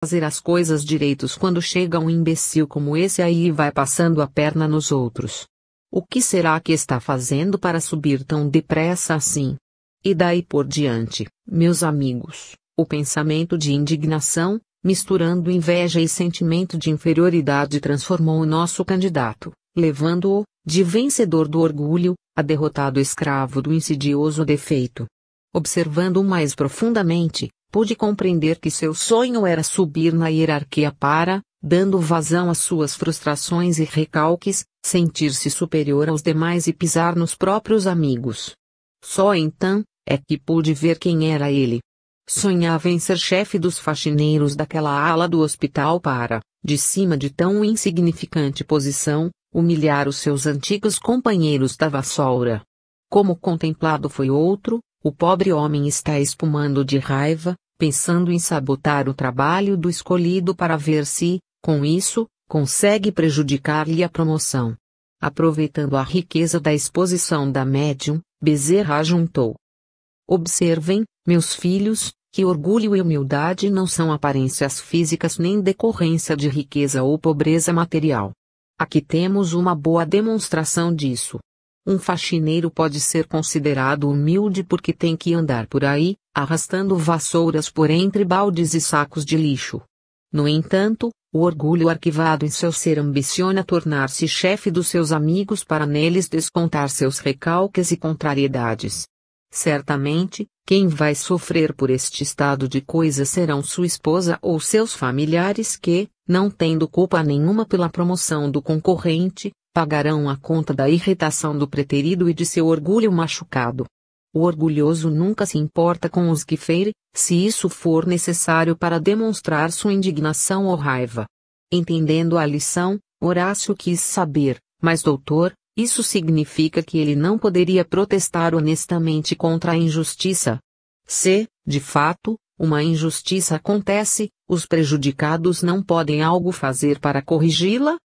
fazer as coisas direitos quando chega um imbecil como esse aí e vai passando a perna nos outros? O que será que está fazendo para subir tão depressa assim? E daí por diante, meus amigos, o pensamento de indignação, misturando inveja e sentimento de inferioridade, transformou o nosso candidato, levando-o, de vencedor do orgulho, a derrotado escravo do insidioso defeito. Observando-o mais profundamente, pude compreender que seu sonho era subir na hierarquia para, dando vazão às suas frustrações e recalques, sentir-se superior aos demais e pisar nos próprios amigos. Só então, é que pude ver quem era ele. Sonhava em ser chefe dos faxineiros daquela ala do hospital para, de cima de tão insignificante posição, humilhar os seus antigos companheiros da vassoura. Como contemplado foi outro, o pobre homem está espumando de raiva, pensando em sabotar o trabalho do escolhido para ver se, com isso, consegue prejudicar-lhe a promoção. Aproveitando a riqueza da exposição da médium, Bezerra ajuntou: observem, meus filhos, que orgulho e humildade não são aparências físicas nem decorrência de riqueza ou pobreza material. Aqui temos uma boa demonstração disso. Um faxineiro pode ser considerado humilde porque tem que andar por aí, arrastando vassouras por entre baldes e sacos de lixo. No entanto, o orgulho arquivado em seu ser ambiciona tornar-se chefe dos seus amigos para neles descontar seus recalques e contrariedades. Certamente, quem vai sofrer por este estado de coisas serão sua esposa ou seus familiares que, não tendo culpa nenhuma pela promoção do concorrente, pagarão a conta da irritação do preterido e de seu orgulho machucado. O orgulhoso nunca se importa com os que fere, se isso for necessário para demonstrar sua indignação ou raiva. Entendendo a lição, Horácio quis saber, mas doutor, isso significa que ele não poderia protestar honestamente contra a injustiça? Se, de fato, uma injustiça acontece, os prejudicados não podem algo fazer para corrigi-la?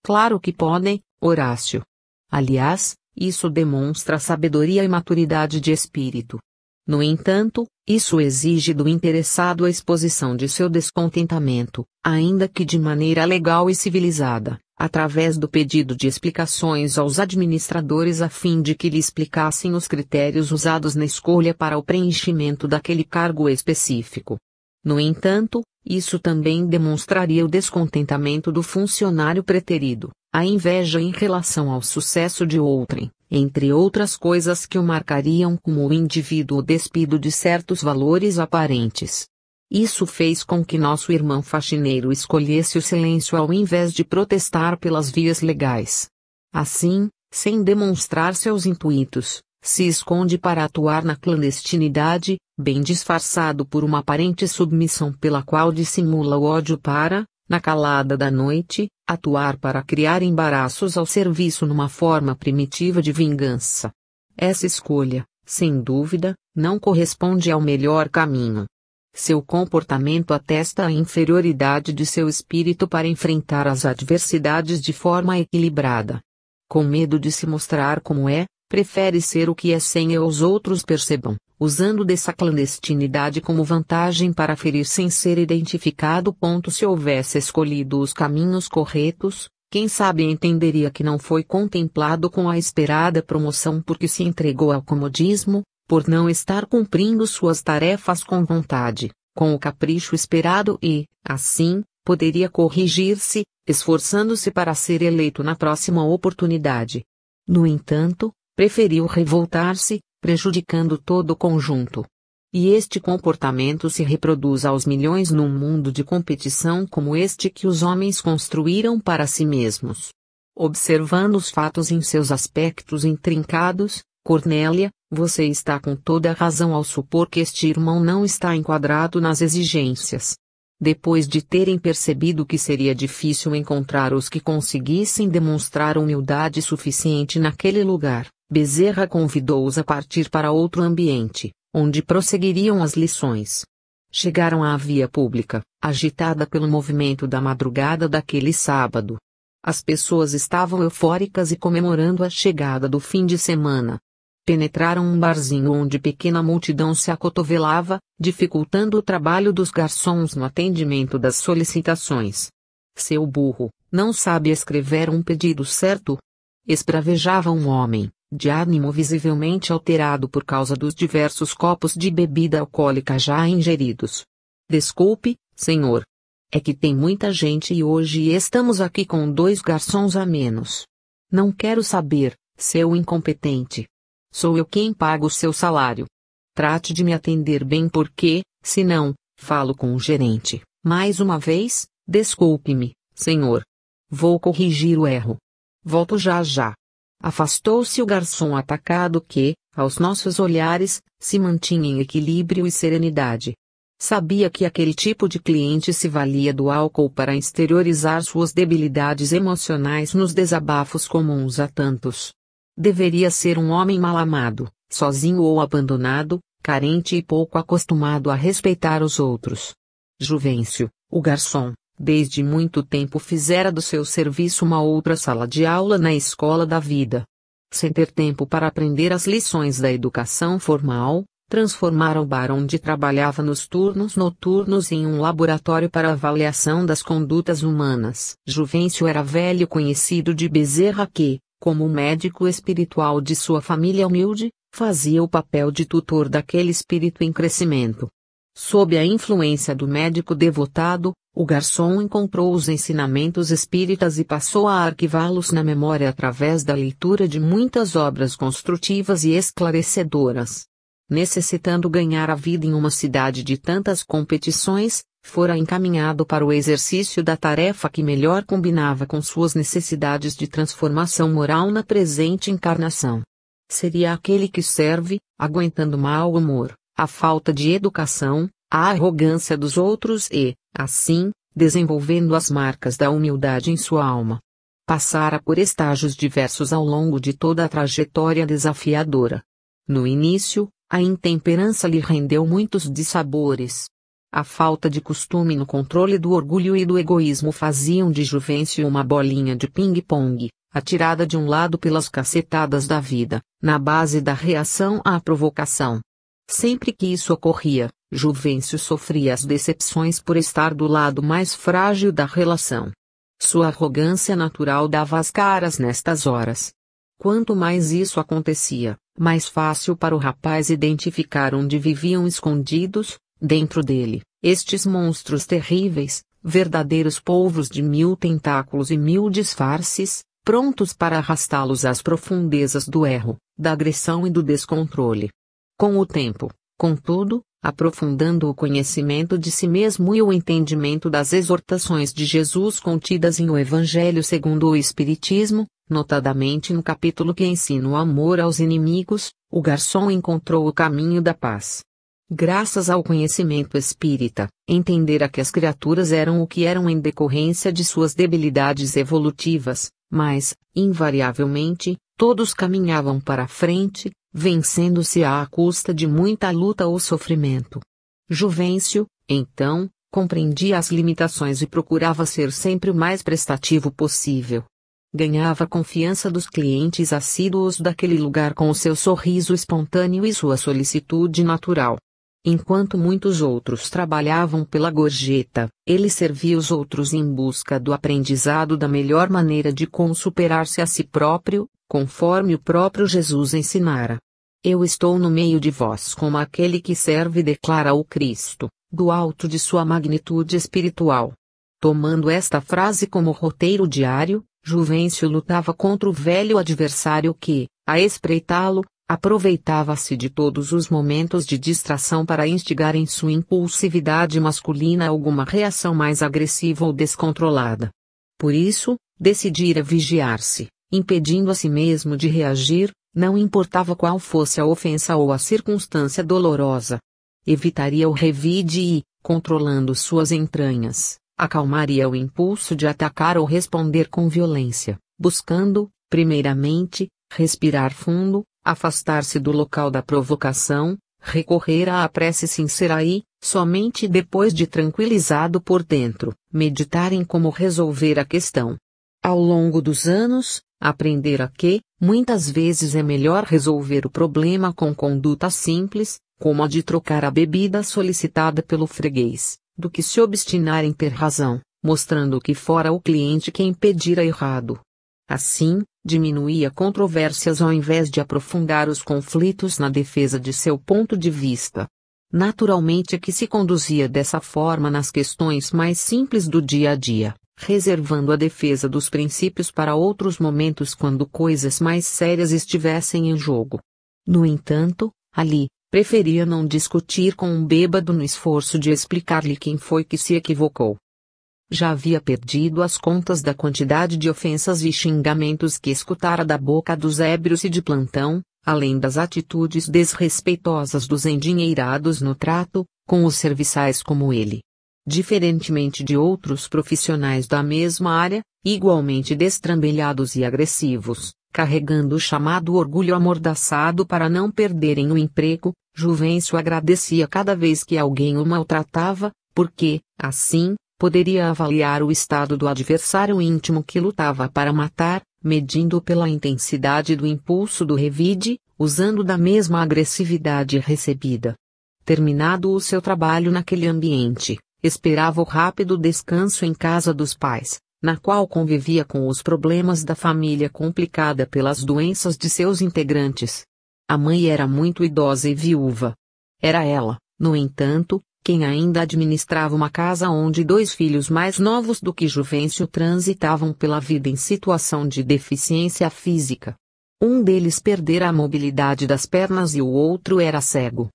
Claro que podem, Horácio. Aliás, isso demonstra sabedoria e maturidade de espírito. No entanto, isso exige do interessado a exposição de seu descontentamento, ainda que de maneira legal e civilizada, através do pedido de explicações aos administradores a fim de que lhe explicassem os critérios usados na escolha para o preenchimento daquele cargo específico. No entanto, isso também demonstraria o descontentamento do funcionário preterido, a inveja em relação ao sucesso de outrem, entre outras coisas que o marcariam como o indivíduo despido de certos valores aparentes. Isso fez com que nosso irmão faxineiro escolhesse o silêncio ao invés de protestar pelas vias legais. Assim, sem demonstrar seus intuitos, se esconde para atuar na clandestinidade, bem disfarçado por uma aparente submissão pela qual dissimula o ódio para, na calada da noite, atuar para criar embaraços ao serviço numa forma primitiva de vingança. Essa escolha, sem dúvida, não corresponde ao melhor caminho. Seu comportamento atesta a inferioridade de seu espírito para enfrentar as adversidades de forma equilibrada. Com medo de se mostrar como é, prefere ser o que é sem que os outros percebam, usando dessa clandestinidade como vantagem para ferir sem ser identificado. Se houvesse escolhido os caminhos corretos, quem sabe entenderia que não foi contemplado com a esperada promoção porque se entregou ao comodismo, por não estar cumprindo suas tarefas com vontade, com o capricho esperado e, assim, poderia corrigir-se, esforçando-se para ser eleito na próxima oportunidade. No entanto, preferiu revoltar-se, prejudicando todo o conjunto. E este comportamento se reproduz aos milhões num mundo de competição como este que os homens construíram para si mesmos. Observando os fatos em seus aspectos intrincados, Cornélia, você está com toda a razão ao supor que este irmão não está enquadrado nas exigências. Depois de terem percebido que seria difícil encontrar os que conseguissem demonstrar humildade suficiente naquele lugar, Bezerra convidou-os a partir para outro ambiente, onde prosseguiriam as lições. Chegaram à via pública, agitada pelo movimento da madrugada daquele sábado. As pessoas estavam eufóricas e comemorando a chegada do fim de semana. Penetraram um barzinho onde pequena multidão se acotovelava, dificultando o trabalho dos garçons no atendimento das solicitações. Seu burro, não sabe escrever um pedido certo? Esbravejava um homem, de ânimo visivelmente alterado por causa dos diversos copos de bebida alcoólica já ingeridos. Desculpe, senhor. É que tem muita gente e hoje estamos aqui com 2 garçons a menos. Não quero saber, seu incompetente. Sou eu quem paga o seu salário. Trate de me atender bem porque, se não, falo com o gerente. Mais uma vez, desculpe-me, senhor. Vou corrigir o erro. Volto já já. Afastou-se o garçom atacado que, aos nossos olhares, se mantinha em equilíbrio e serenidade. Sabia que aquele tipo de cliente se valia do álcool para exteriorizar suas debilidades emocionais nos desabafos comuns a tantos. Deveria ser um homem mal amado, sozinho ou abandonado, carente e pouco acostumado a respeitar os outros. Juvencio, o garçom, desde muito tempo fizera do seu serviço uma outra sala de aula na escola da vida. Sem ter tempo para aprender as lições da educação formal, transformara o bar onde trabalhava nos turnos noturnos em um laboratório para avaliação das condutas humanas. Juvencio era velho conhecido de Bezerra que, como médico espiritual de sua família humilde, fazia o papel de tutor daquele espírito em crescimento. Sob a influência do médico devotado, o garçom encontrou os ensinamentos espíritas e passou a arquivá-los na memória através da leitura de muitas obras construtivas e esclarecedoras. Necessitando ganhar a vida em uma cidade de tantas competições, fora encaminhado para o exercício da tarefa que melhor combinava com suas necessidades de transformação moral na presente encarnação. Seria aquele que serve, aguentando mau humor, a falta de educação, a arrogância dos outros e, assim, desenvolvendo as marcas da humildade em sua alma. Passara por estágios diversos ao longo de toda a trajetória desafiadora. No início, a intemperança lhe rendeu muitos dissabores. A falta de costume no controle do orgulho e do egoísmo faziam de Juvencio uma bolinha de ping-pong, atirada de um lado pelas cacetadas da vida, na base da reação à provocação. Sempre que isso ocorria, Juvencio sofria as decepções por estar do lado mais frágil da relação. Sua arrogância natural dava as caras nestas horas. Quanto mais isso acontecia, mais fácil para o rapaz identificar onde viviam escondidos, dentro dele, estes monstros terríveis, verdadeiros polvos de 1000 tentáculos e 1000 disfarces, prontos para arrastá-los às profundezas do erro, da agressão e do descontrole. Com o tempo, contudo, aprofundando o conhecimento de si mesmo e o entendimento das exortações de Jesus contidas em O Evangelho segundo o Espiritismo, notadamente no capítulo que ensina o amor aos inimigos, o garçom encontrou o caminho da paz. Graças ao conhecimento espírita, entendera que as criaturas eram o que eram em decorrência de suas debilidades evolutivas, mas, invariavelmente, todos caminhavam para a frente, vencendo-se à custa de muita luta ou sofrimento. Juvencio, então, compreendia as limitações e procurava ser sempre o mais prestativo possível. Ganhava a confiança dos clientes assíduos daquele lugar com o seu sorriso espontâneo e sua solicitude natural. Enquanto muitos outros trabalhavam pela gorjeta, ele servia os outros em busca do aprendizado da melhor maneira de como superar-se a si próprio, conforme o próprio Jesus ensinara. Eu estou no meio de vós como aquele que serve e declara o Cristo, do alto de sua magnitude espiritual. Tomando esta frase como roteiro diário, Juvencio lutava contra o velho adversário que, a espreitá-lo, aproveitava-se de todos os momentos de distração para instigar em sua impulsividade masculina alguma reação mais agressiva ou descontrolada. Por isso, decidira vigiar-se, impedindo a si mesmo de reagir, não importava qual fosse a ofensa ou a circunstância dolorosa. Evitaria o revide e, controlando suas entranhas, acalmaria o impulso de atacar ou responder com violência, buscando, primeiramente, respirar fundo, afastar-se do local da provocação, recorrer à prece sincera e, somente depois de tranquilizado por dentro, meditar em como resolver a questão. Ao longo dos anos, Aprendera que, muitas vezes é melhor resolver o problema com conduta simples, como a de trocar a bebida solicitada pelo freguês, do que se obstinar em ter razão, mostrando que fora o cliente quem pedira errado. Assim, diminuía controvérsias ao invés de aprofundar os conflitos na defesa de seu ponto de vista. Naturalmente que se conduzia dessa forma nas questões mais simples do dia a dia, reservando a defesa dos princípios para outros momentos quando coisas mais sérias estivessem em jogo. No entanto, ali, preferia não discutir com um bêbado no esforço de explicar-lhe quem foi que se equivocou. Já havia perdido as contas da quantidade de ofensas e xingamentos que escutara da boca dos ébrios e de plantão, além das atitudes desrespeitosas dos endinheirados no trato com os serviçais como ele. Diferentemente de outros profissionais da mesma área, igualmente destrambelhados e agressivos, carregando o chamado orgulho amordaçado para não perderem o emprego, Juvencio agradecia cada vez que alguém o maltratava, porque, assim, poderia avaliar o estado do adversário íntimo que lutava para matar, medindo pela intensidade do impulso do revide, usando da mesma agressividade recebida. Terminado o seu trabalho naquele ambiente, esperava o rápido descanso em casa dos pais, na qual convivia com os problemas da família complicada pelas doenças de seus integrantes. A mãe era muito idosa e viúva. Era ela, no entanto, quem ainda administrava uma casa onde 2 filhos mais novos do que Juvencio transitavam pela vida em situação de deficiência física. Um deles perdera a mobilidade das pernas e o outro era cego.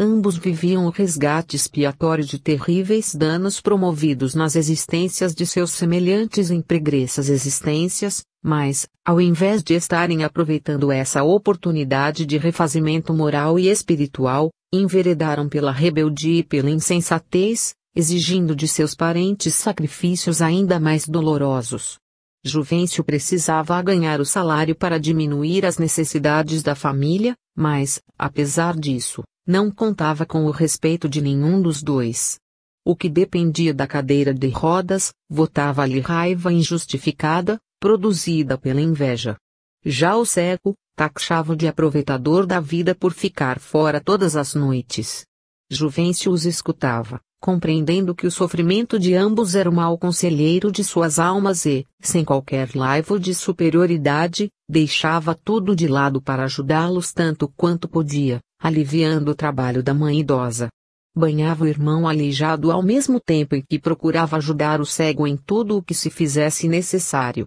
Ambos viviam o resgate expiatório de terríveis danos promovidos nas existências de seus semelhantes em pregressas existências, mas, ao invés de estarem aproveitando essa oportunidade de refazimento moral e espiritual, enveredaram pela rebeldia e pela insensatez, exigindo de seus parentes sacrifícios ainda mais dolorosos. Juvencio precisava ganhar o salário para diminuir as necessidades da família, mas, apesar disso, não contava com o respeito de nenhum dos dois. O que dependia da cadeira de rodas, votava-lhe raiva injustificada, produzida pela inveja. Já o cego, taxava-o de aproveitador da vida por ficar fora todas as noites. Juvencio os escutava, compreendendo que o sofrimento de ambos era o mau conselheiro de suas almas e, sem qualquer laivo de superioridade, deixava tudo de lado para ajudá-los tanto quanto podia, aliviando o trabalho da mãe idosa. Banhava o irmão aleijado ao mesmo tempo em que procurava ajudar o cego em tudo o que se fizesse necessário.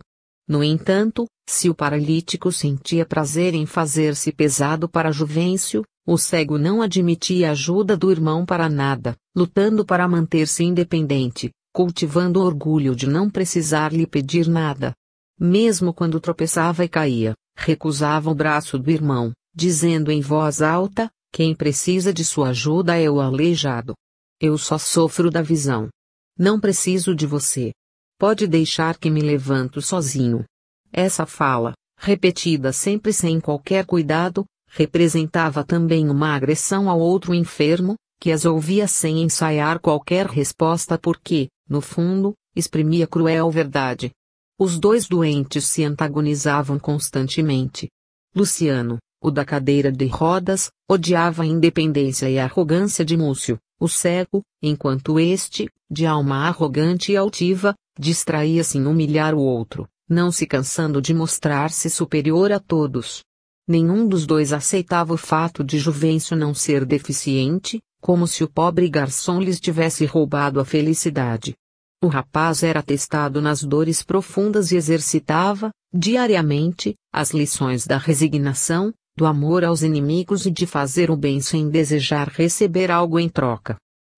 No entanto, se o paralítico sentia prazer em fazer-se pesado para Juvencio, o cego não admitia a ajuda do irmão para nada, lutando para manter-se independente, cultivando o orgulho de não precisar lhe pedir nada. Mesmo quando tropeçava e caía, recusava o braço do irmão, dizendo em voz alta: quem precisa de sua ajuda é o aleijado. Eu só sofro da visão. Não preciso de você. Pode deixar que me levanto sozinho. Essa fala, repetida sempre sem qualquer cuidado, representava também uma agressão ao outro enfermo, que as ouvia sem ensaiar qualquer resposta porque, no fundo, exprimia cruel verdade. Os 2 doentes se antagonizavam constantemente. Luciano, o da cadeira de rodas, odiava a independência e a arrogância de Múcio, o cego, enquanto este, de alma arrogante e altiva, distraía-se em humilhar o outro, não se cansando de mostrar-se superior a todos. Nenhum dos dois aceitava o fato de Juvencio não ser deficiente, como se o pobre garçom lhes tivesse roubado a felicidade. O rapaz era testado nas dores profundas e exercitava, diariamente, as lições da resignação, do amor aos inimigos e de fazer o bem sem desejar receber algo em troca.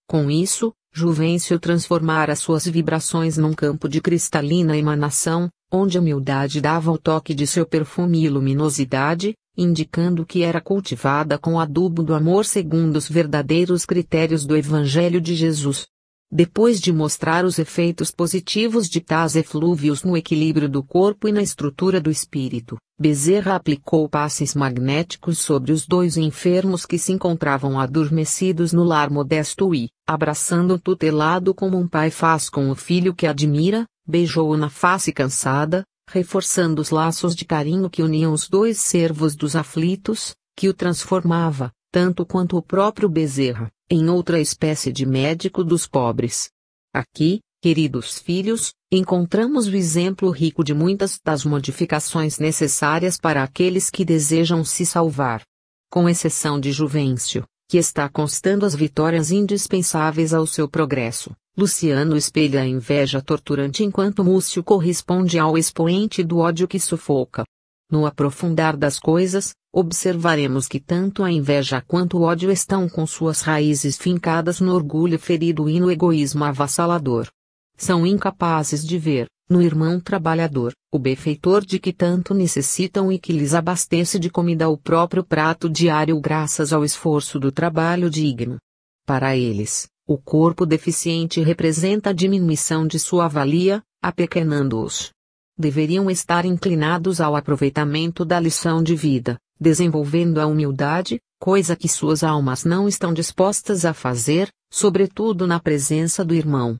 Com isso, Juvencio transformara suas vibrações num campo de cristalina emanação, onde a humildade dava o toque de seu perfume e luminosidade, indicando que era cultivada com adubo do amor segundo os verdadeiros critérios do Evangelho de Jesus. Depois de mostrar os efeitos positivos de tais eflúvios no equilíbrio do corpo e na estrutura do espírito, Bezerra aplicou passes magnéticos sobre os 2 enfermos que se encontravam adormecidos no lar modesto e, abraçando o tutelado como um pai faz com o filho que admira, beijou-o na face cansada, reforçando os laços de carinho que uniam os dois servos dos aflitos, que o transformava, tanto quanto o próprio Bezerra, em outra espécie de médico dos pobres. Aqui, queridos filhos, encontramos o exemplo rico de muitas das modificações necessárias para aqueles que desejam se salvar. Com exceção de Juvencio, que está constando as vitórias indispensáveis ao seu progresso, Luciano espelha a inveja torturante enquanto Múcio corresponde ao expoente do ódio que sufoca. No aprofundar das coisas, observaremos que tanto a inveja quanto o ódio estão com suas raízes fincadas no orgulho ferido e no egoísmo avassalador. São incapazes de ver, no irmão trabalhador, o benfeitor de que tanto necessitam e que lhes abastece de comida o próprio prato diário graças ao esforço do trabalho digno. Para eles, o corpo deficiente representa a diminuição de sua valia, apequenando-os. Deveriam estar inclinados ao aproveitamento da lição de vida, desenvolvendo a humildade, coisa que suas almas não estão dispostas a fazer, sobretudo na presença do irmão.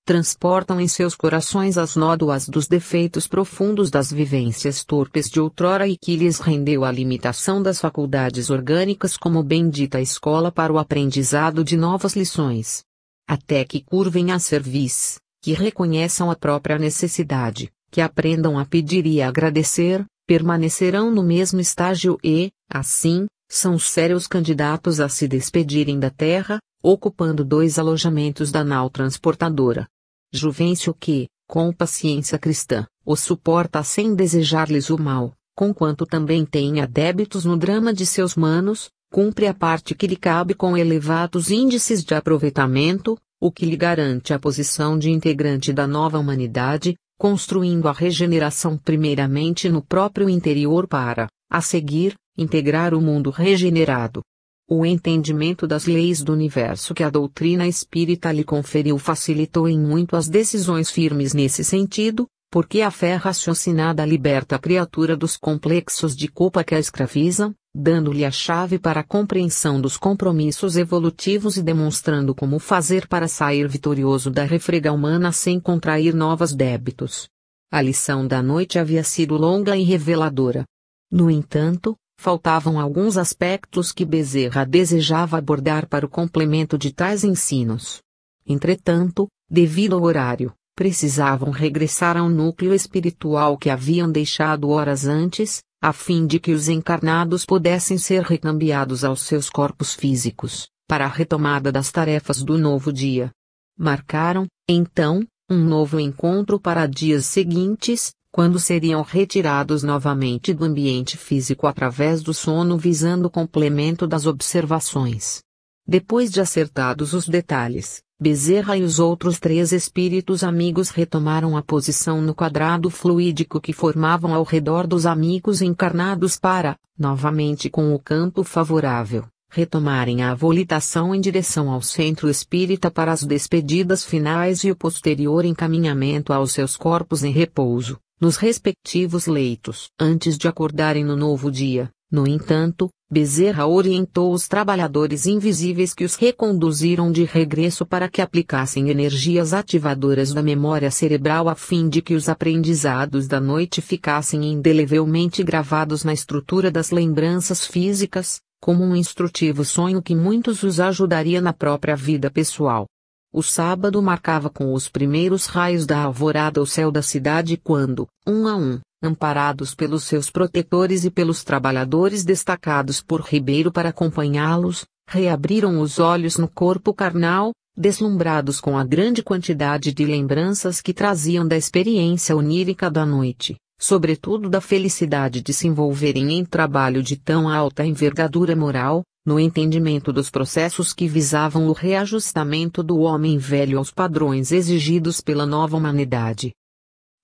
Transportam em seus corações as nódoas dos defeitos profundos das vivências torpes de outrora e que lhes rendeu a limitação das faculdades orgânicas como bendita escola para o aprendizado de novas lições. Até que curvem a cerviz, que reconheçam a própria necessidade, que aprendam a pedir e a agradecer, permanecerão no mesmo estágio e, assim, são sérios candidatos a se despedirem da terra, ocupando 2 alojamentos da nau transportadora. Juvencio que, com paciência cristã, os suporta sem desejar-lhes o mal, conquanto também tenha débitos no drama de seus manos, cumpre a parte que lhe cabe com elevados índices de aproveitamento, o que lhe garante a posição de integrante da nova humanidade, construindo a regeneração primeiramente no próprio interior para, a seguir, integrar o mundo regenerado. O entendimento das leis do universo que a doutrina espírita lhe conferiu facilitou em muito as decisões firmes nesse sentido, porque a fé raciocinada liberta a criatura dos complexos de culpa que a escravizam, dando-lhe a chave para a compreensão dos compromissos evolutivos e demonstrando como fazer para sair vitorioso da refrega humana sem contrair novos débitos. A lição da noite havia sido longa e reveladora. No entanto, faltavam alguns aspectos que Bezerra desejava abordar para o complemento de tais ensinos. Entretanto, devido ao horário, precisavam regressar ao núcleo espiritual que haviam deixado horas antes, a fim de que os encarnados pudessem ser recambiados aos seus corpos físicos, para a retomada das tarefas do novo dia. Marcaram, então, um novo encontro para dias seguintes, quando seriam retirados novamente do ambiente físico através do sono visando o complemento das observações. Depois de acertados os detalhes, Bezerra e os outros 3 espíritos amigos retomaram a posição no quadrado fluídico que formavam ao redor dos amigos encarnados para, novamente com o campo favorável, retomarem a volitação em direção ao centro espírita para as despedidas finais e o posterior encaminhamento aos seus corpos em repouso, nos respectivos leitos. Antes de acordarem no novo dia, no entanto, Bezerra orientou os trabalhadores invisíveis que os reconduziram de regresso para que aplicassem energias ativadoras da memória cerebral a fim de que os aprendizados da noite ficassem indelevelmente gravados na estrutura das lembranças físicas, como um instrutivo sonho que muitos os ajudaria na própria vida pessoal. O sábado marcava com os primeiros raios da alvorada o céu da cidade quando, um a um, amparados pelos seus protetores e pelos trabalhadores destacados por Ribeiro para acompanhá-los, reabriram os olhos no corpo carnal, deslumbrados com a grande quantidade de lembranças que traziam da experiência onírica da noite, sobretudo da felicidade de se envolverem em trabalho de tão alta envergadura moral, no entendimento dos processos que visavam o reajustamento do homem velho aos padrões exigidos pela nova humanidade.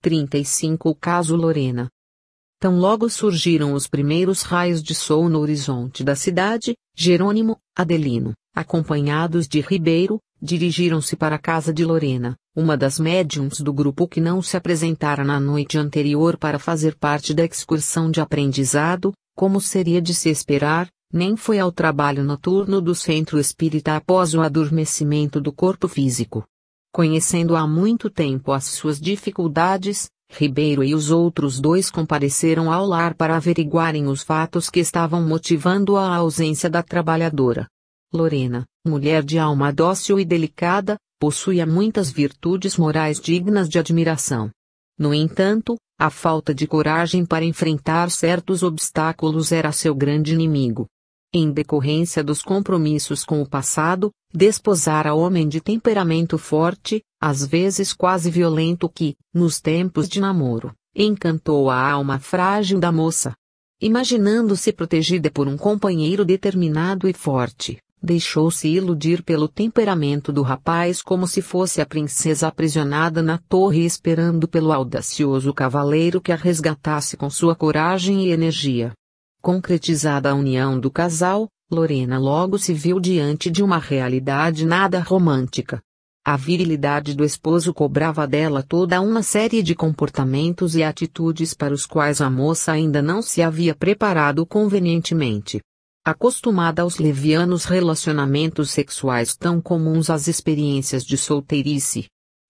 35 O caso Lorena. Tão logo surgiram os primeiros raios de sol no horizonte da cidade, Jerônimo, Adelino, acompanhados de Ribeiro, dirigiram-se para a casa de Lorena, uma das médiums do grupo que não se apresentara na noite anterior para fazer parte da excursão de aprendizado, como seria de se esperar, nem foi ao trabalho noturno do centro espírita após o adormecimento do corpo físico. Conhecendo há muito tempo as suas dificuldades, Ribeiro e os outros dois compareceram ao lar para averiguarem os fatos que estavam motivando a ausência da trabalhadora. Lorena, mulher de alma dócil e delicada, possuía muitas virtudes morais dignas de admiração. No entanto, a falta de coragem para enfrentar certos obstáculos era seu grande inimigo. Em decorrência dos compromissos com o passado, desposara homem de temperamento forte, às vezes quase violento que, nos tempos de namoro, encantou a alma frágil da moça. Imaginando-se protegida por um companheiro determinado e forte, deixou-se iludir pelo temperamento do rapaz como se fosse a princesa aprisionada na torre esperando pelo audacioso cavaleiro que a resgatasse com sua coragem e energia. Concretizada a união do casal, Lorena logo se viu diante de uma realidade nada romântica. A virilidade do esposo cobrava dela toda uma série de comportamentos e atitudes para os quais a moça ainda não se havia preparado convenientemente. Acostumada aos levianos relacionamentos sexuais tão comuns às experiências de solteirice,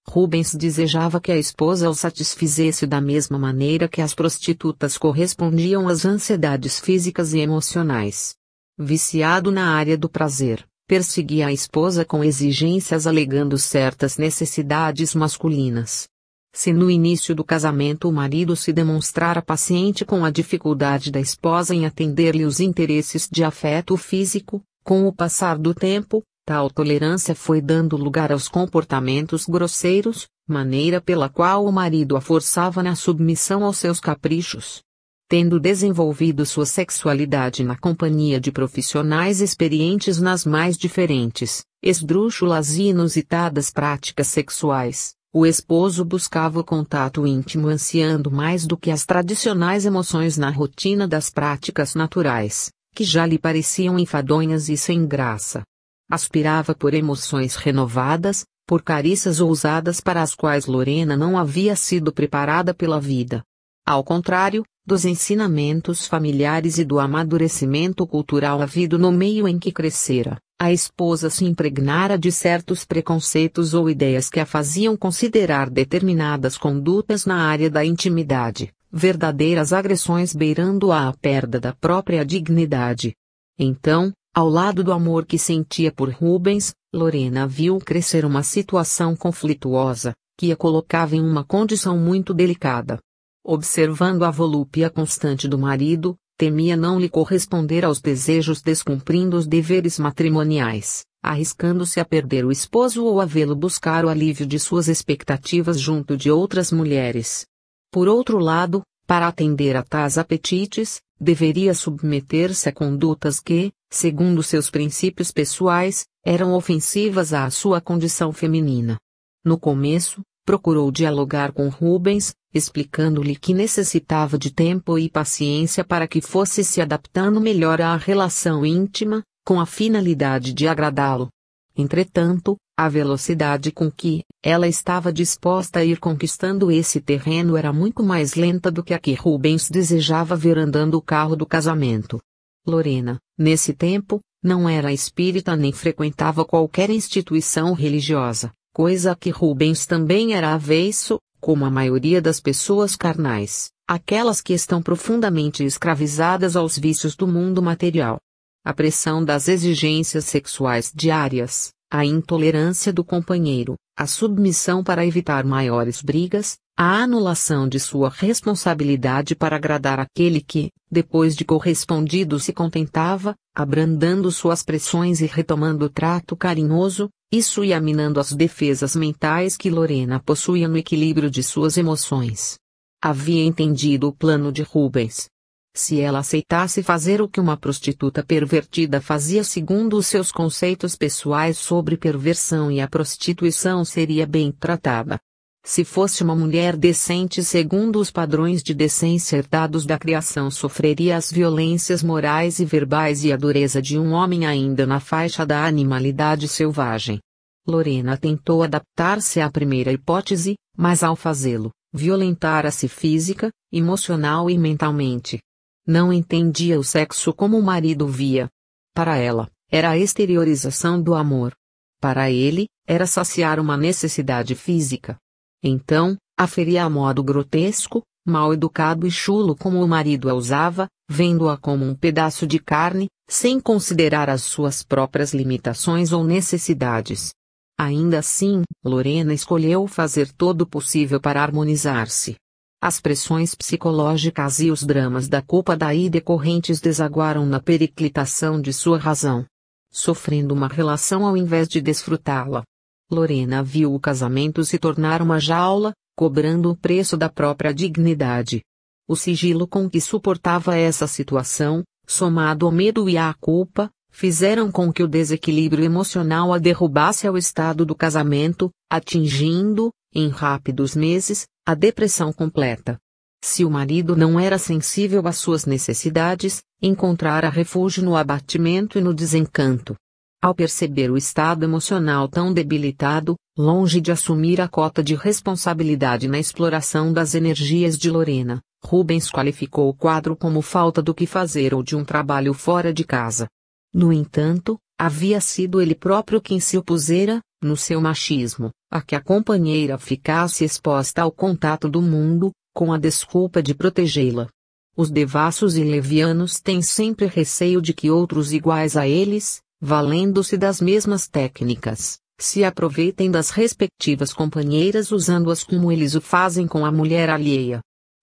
Rubens desejava que a esposa o satisfizesse da mesma maneira que as prostitutas correspondiam às ansiedades físicas e emocionais. Viciado na área do prazer, perseguia a esposa com exigências alegando certas necessidades masculinas. Se no início do casamento o marido se demonstrara paciente com a dificuldade da esposa em atender-lhe os interesses de afeto físico, com o passar do tempo, tal tolerância foi dando lugar aos comportamentos grosseiros, maneira pela qual o marido a forçava na submissão aos seus caprichos. Tendo desenvolvido sua sexualidade na companhia de profissionais experientes nas mais diferentes, esdrúxulas e inusitadas práticas sexuais, o esposo buscava o contato íntimo ansiando mais do que as tradicionais emoções na rotina das práticas naturais, que já lhe pareciam enfadonhas e sem graça. Aspirava por emoções renovadas, por carícias ousadas para as quais Lorena não havia sido preparada pela vida. Ao contrário, dos ensinamentos familiares e do amadurecimento cultural havido no meio em que crescera, a esposa se impregnara de certos preconceitos ou ideias que a faziam considerar determinadas condutas na área da intimidade, verdadeiras agressões beirando a perda da própria dignidade. Então, ao lado do amor que sentia por Rubens, Lorena viu crescer uma situação conflituosa, que a colocava em uma condição muito delicada. Observando a volúpia constante do marido, temia não lhe corresponder aos desejos descumprindo os deveres matrimoniais, arriscando-se a perder o esposo ou a vê-lo buscar o alívio de suas expectativas junto de outras mulheres. Por outro lado, para atender a tais apetites, deveria submeter-se a condutas que, segundo seus princípios pessoais, eram ofensivas à sua condição feminina. No começo, procurou dialogar com Rubens, explicando-lhe que necessitava de tempo e paciência para que fosse se adaptando melhor à relação íntima, com a finalidade de agradá-lo. Entretanto, a velocidade com que ela estava disposta a ir conquistando esse terreno era muito mais lenta do que a que Rubens desejava ver andando o carro do casamento. Lorena, nesse tempo, não era espírita nem frequentava qualquer instituição religiosa, coisa a que Rubens também era aveiço, como a maioria das pessoas carnais, aquelas que estão profundamente escravizadas aos vícios do mundo material. A pressão das exigências sexuais diárias, a intolerância do companheiro, a submissão para evitar maiores brigas, a anulação de sua responsabilidade para agradar aquele que, depois de correspondido se contentava, abrandando suas pressões e retomando o trato carinhoso, isso ia minando as defesas mentais que Lorena possuía no equilíbrio de suas emoções. Havia entendido o plano de Rubens. Se ela aceitasse fazer o que uma prostituta pervertida fazia segundo os seus conceitos pessoais sobre perversão e a prostituição seria bem tratada. Se fosse uma mulher decente segundo os padrões de decência herdados da criação sofreria as violências morais e verbais e a dureza de um homem ainda na faixa da animalidade selvagem. Lorena tentou adaptar-se à primeira hipótese, mas ao fazê-lo, violentara-se física, emocional e mentalmente. Não entendia o sexo como o marido via. Para ela, era a exteriorização do amor. Para ele, era saciar uma necessidade física. Então, Aferia a modo grotesco, mal educado e chulo como o marido a usava, vendo-a como um pedaço de carne, sem considerar as suas próprias limitações ou necessidades. Ainda assim, Lorena escolheu fazer todo o possível para harmonizar-se. As pressões psicológicas e os dramas da culpa daí decorrentes desaguaram na periclitação de sua razão. Sofrendo uma relação ao invés de desfrutá-la. Lorena viu o casamento se tornar uma jaula, cobrando o preço da própria dignidade. O sigilo com que suportava essa situação, somado ao medo e à culpa, fizeram com que o desequilíbrio emocional a derrubasse ao estado do casamento, atingindo, em rápidos meses, a depressão completa. Se o marido não era sensível às suas necessidades, encontrara refúgio no abatimento e no desencanto. Ao perceber o estado emocional tão debilitado, longe de assumir a cota de responsabilidade na exploração das energias de Lorena, Rubens qualificou o quadro como falta do que fazer ou de um trabalho fora de casa. No entanto, havia sido ele próprio quem se opusera, no seu machismo, a que a companheira ficasse exposta ao contato do mundo, com a desculpa de protegê-la. Os devassos e levianos têm sempre receio de que outros iguais a eles, valendo-se das mesmas técnicas, se aproveitem das respectivas companheiras usando-as como eles o fazem com a mulher alheia.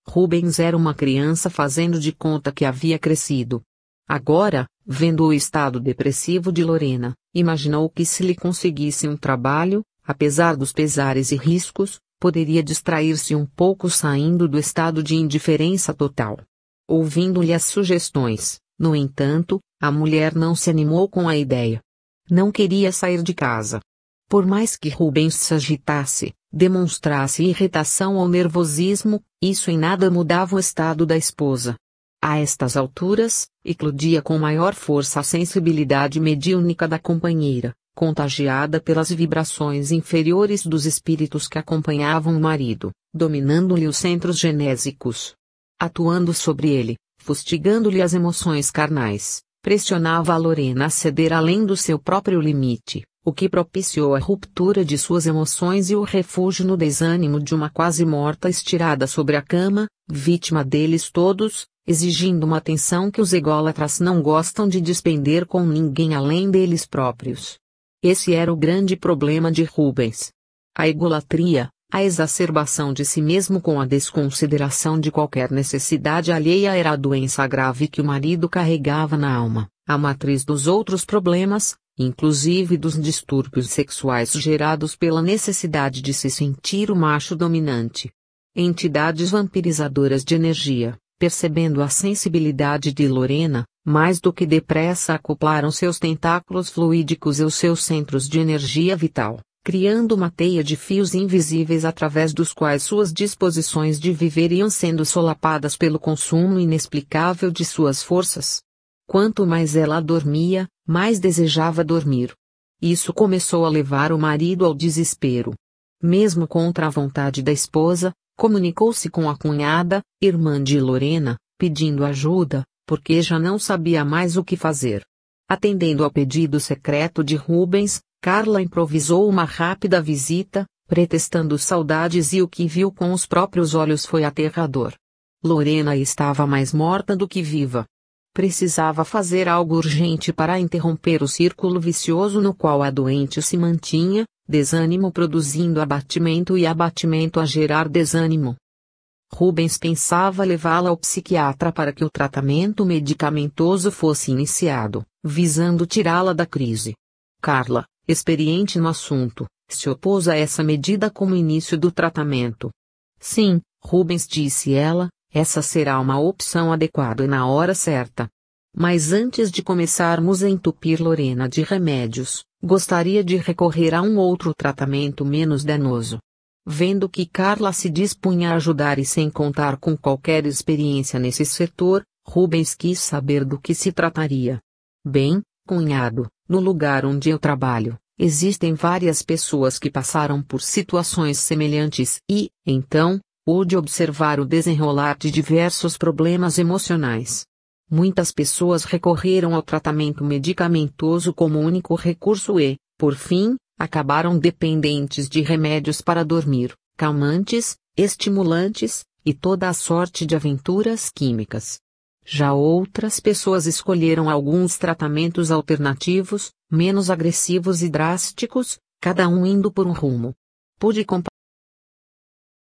Rubens era uma criança fazendo de conta que havia crescido. Agora, vendo o estado depressivo de Lorena, imaginou que se lhe conseguisse um trabalho, apesar dos pesares e riscos, poderia distrair-se um pouco saindo do estado de indiferença total. Ouvindo-lhe as sugestões, no entanto, a mulher não se animou com a ideia. Não queria sair de casa. Por mais que Rubens se agitasse, demonstrasse irritação ou nervosismo, isso em nada mudava o estado da esposa. A estas alturas, eclodia com maior força a sensibilidade mediúnica da companheira, contagiada pelas vibrações inferiores dos espíritos que acompanhavam o marido, dominando-lhe os centros genésicos. Atuando sobre ele, fustigando-lhe as emoções carnais, pressionava a Lorena a ceder além do seu próprio limite, o que propiciou a ruptura de suas emoções e o refúgio no desânimo de uma quase morta estirada sobre a cama, vítima deles todos, exigindo uma atenção que os ególatras não gostam de despender com ninguém além deles próprios. Esse era o grande problema de Rubens. A egolatria, a exacerbação de si mesmo com a desconsideração de qualquer necessidade alheia era a doença grave que o marido carregava na alma, a matriz dos outros problemas, inclusive dos distúrbios sexuais gerados pela necessidade de se sentir o macho dominante. Entidades vampirizadoras de energia, percebendo a sensibilidade de Lorena, mais do que depressa acoplaram seus tentáculos fluídicos aos seus centros de energia vital, criando uma teia de fios invisíveis através dos quais suas disposições de viver iam sendo solapadas pelo consumo inexplicável de suas forças. Quanto mais ela dormia, mais desejava dormir. Isso começou a levar o marido ao desespero. Mesmo contra a vontade da esposa, comunicou-se com a cunhada, irmã de Lorena, pedindo ajuda, porque já não sabia mais o que fazer. Atendendo ao pedido secreto de Rubens, Carla improvisou uma rápida visita, pretextando saudades, e o que viu com os próprios olhos foi aterrador. Lorena estava mais morta do que viva. Precisava fazer algo urgente para interromper o círculo vicioso no qual a doente se mantinha, desânimo produzindo abatimento e abatimento a gerar desânimo. Rubens pensava levá-la ao psiquiatra para que o tratamento medicamentoso fosse iniciado, visando tirá-la da crise. Carla, experiente no assunto, se opôs a essa medida como início do tratamento. Sim, Rubens, disse ela, essa será uma opção adequada e na hora certa. Mas antes de começarmos a entupir Lorena de remédios, gostaria de recorrer a um outro tratamento menos danoso. Vendo que Carla se dispunha a ajudar e sem contar com qualquer experiência nesse setor, Rubens quis saber do que se trataria. Bem, cunhado, no lugar onde eu trabalho, existem várias pessoas que passaram por situações semelhantes e, então, pude observar o desenrolar de diversos problemas emocionais. Muitas pessoas recorreram ao tratamento medicamentoso como único recurso e, por fim, acabaram dependentes de remédios para dormir, calmantes, estimulantes, e toda a sorte de aventuras químicas. Já outras pessoas escolheram alguns tratamentos alternativos, menos agressivos e drásticos, cada um indo por um rumo. Pude